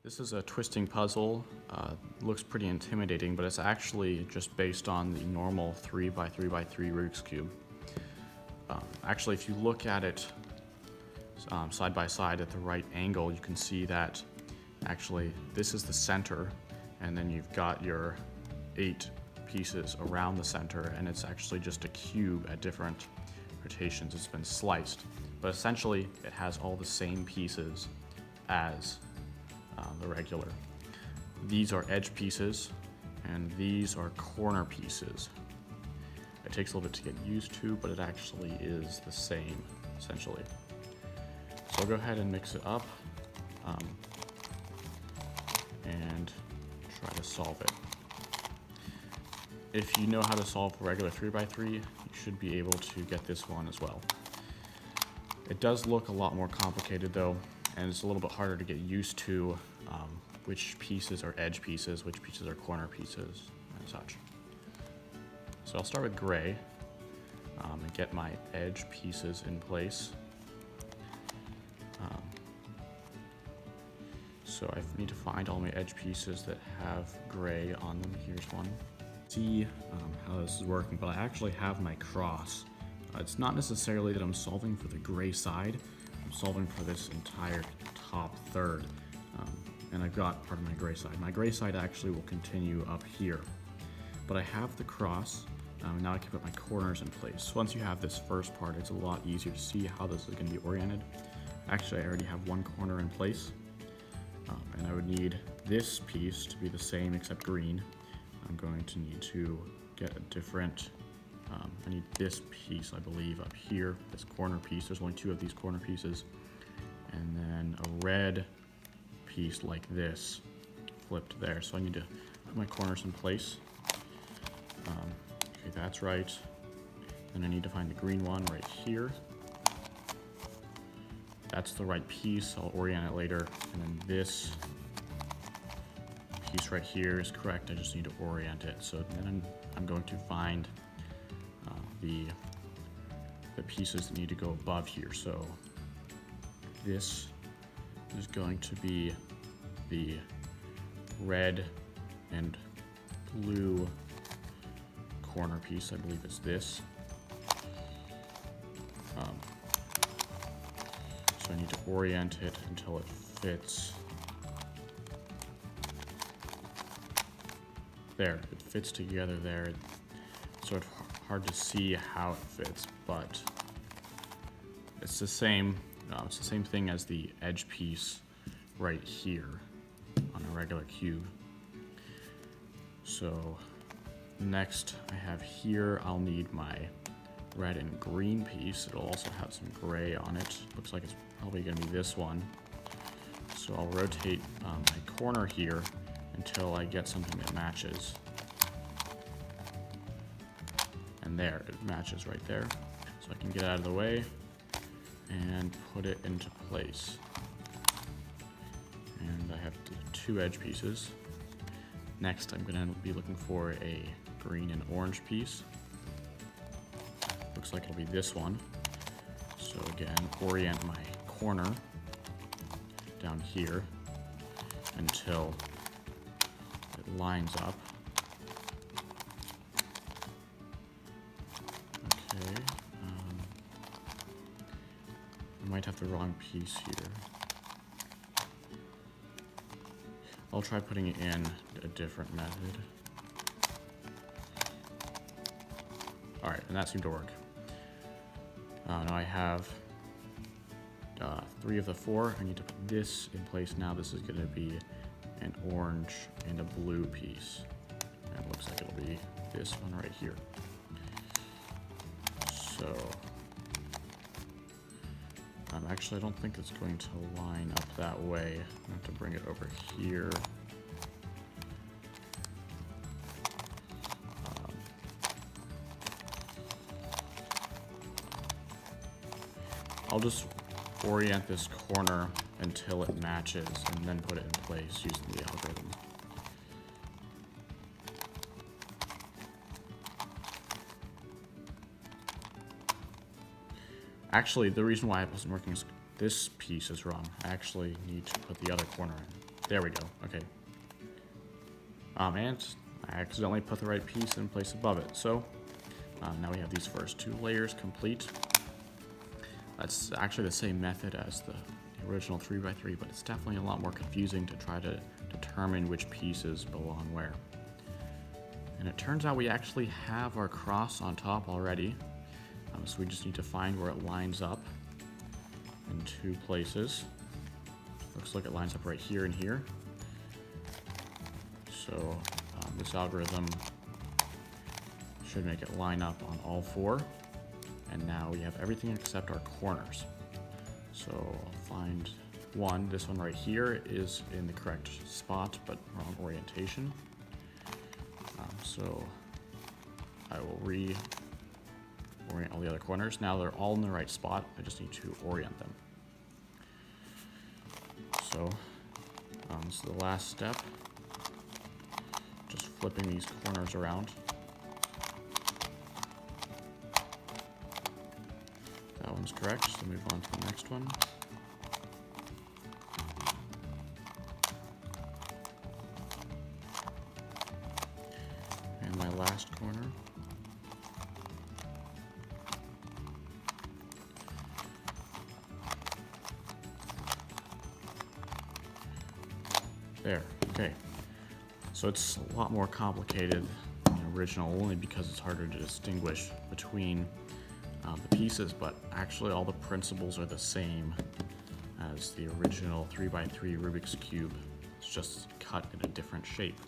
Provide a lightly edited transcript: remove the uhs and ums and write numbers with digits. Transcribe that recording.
This is a twisting puzzle. Looks pretty intimidating, but it's actually just based on the normal 3x3x3 Rubik's Cube. Actually, if you look at it side by side at the right angle, you can see that actually this is the center, and then you've got your 8 pieces around the center, and it's actually just a cube at different rotations. It's been sliced, but essentially it has all the same pieces as the regular. These are edge pieces, and these are corner pieces. It takes a little bit to get used to, but it actually is the same, essentially. So I'll go ahead and mix it up and try to solve it. If you know how to solve a regular 3x3, you should be able to get this one as well. It does look a lot more complicated though, and it's a little bit harder to get used to which pieces are edge pieces, which pieces are corner pieces, and such. So I'll start with gray and get my edge pieces in place. So I need to find all my edge pieces that have gray on them. Here's one. See how this is working, but I actually have my cross. It's not necessarily that I'm solving for the gray side. I'm solving for this entire top third. And I've got part of my gray side. My gray side actually will continue up here. But I have the cross. Now I can put my corners in place. So once you have this first part, it's a lot easier to see how this is going to be oriented. Actually, I already have one corner in place. And I would need this piece to be the same except green. I'm going to need to get a different, I need this piece, I believe, up here, this corner piece. There's only 2 of these corner pieces. And then a red piece like this flipped there. So I need to put my corners in place. Okay, that's right. Then I need to find the green one right here. That's the right piece. I'll orient it later. And then this piece right here is correct. I just need to orient it. So then I'm going to find the pieces that need to go above here. So this is going to be the red and blue corner piece. I believe it's this. So I need to orient it until it fits. There, it fits together there. It's sort of hard to see how it fits, but it's the same. It's the same thing as the edge piece right here on a regular cube. So next I have here, I'll need my red and green piece. It'll also have some gray on it. Looks like it's probably going to be this one. So I'll rotate my corner here until I get something that matches. And there, it matches right there. So I can get out of the way and put it into place. And I have 2 edge pieces. Next, I'm going to be looking for a green and orange piece. Looks like it'll be this one. So again, orient my corner down here until it lines up. Okay. I might have the wrong piece here. I'll try putting it in a different method. Alright, and that seemed to work. Now I have 3 of the 4. I need to put this in place now. This is going to be an orange and a blue piece. And it looks like it'll be this one right here. So, actually I don't think it's going to line up that way. I have to bring it over here. I'll just orient this corner until it matches and then put it in place using the algorithm. Actually, the reason why it wasn't working is this piece is wrong. I actually need to put the other corner in. There we go. Okay. And I accidentally put the right piece in place above it. So now we have these first 2 layers complete. That's actually the same method as the original 3x3, but it's definitely a lot more confusing to try to determine which pieces belong where. And it turns out we actually have our cross on top already. So we just need to find where it lines up in 2 places. Looks like it lines up right here and here. So this algorithm should make it line up on all 4. And now we have everything except our corners. So I'll find one. This one right here is in the correct spot, but wrong orientation. So I will orient all the other corners. Now they're all in the right spot. I just need to orient them. So this is the last step. Just flipping these corners around. That one's correct, so move on to the next one. And my last corner. There, okay. So it's a lot more complicated than the original, only because it's harder to distinguish between the pieces, but actually all the principles are the same as the original 3x3 Rubik's Cube. It's just cut in a different shape.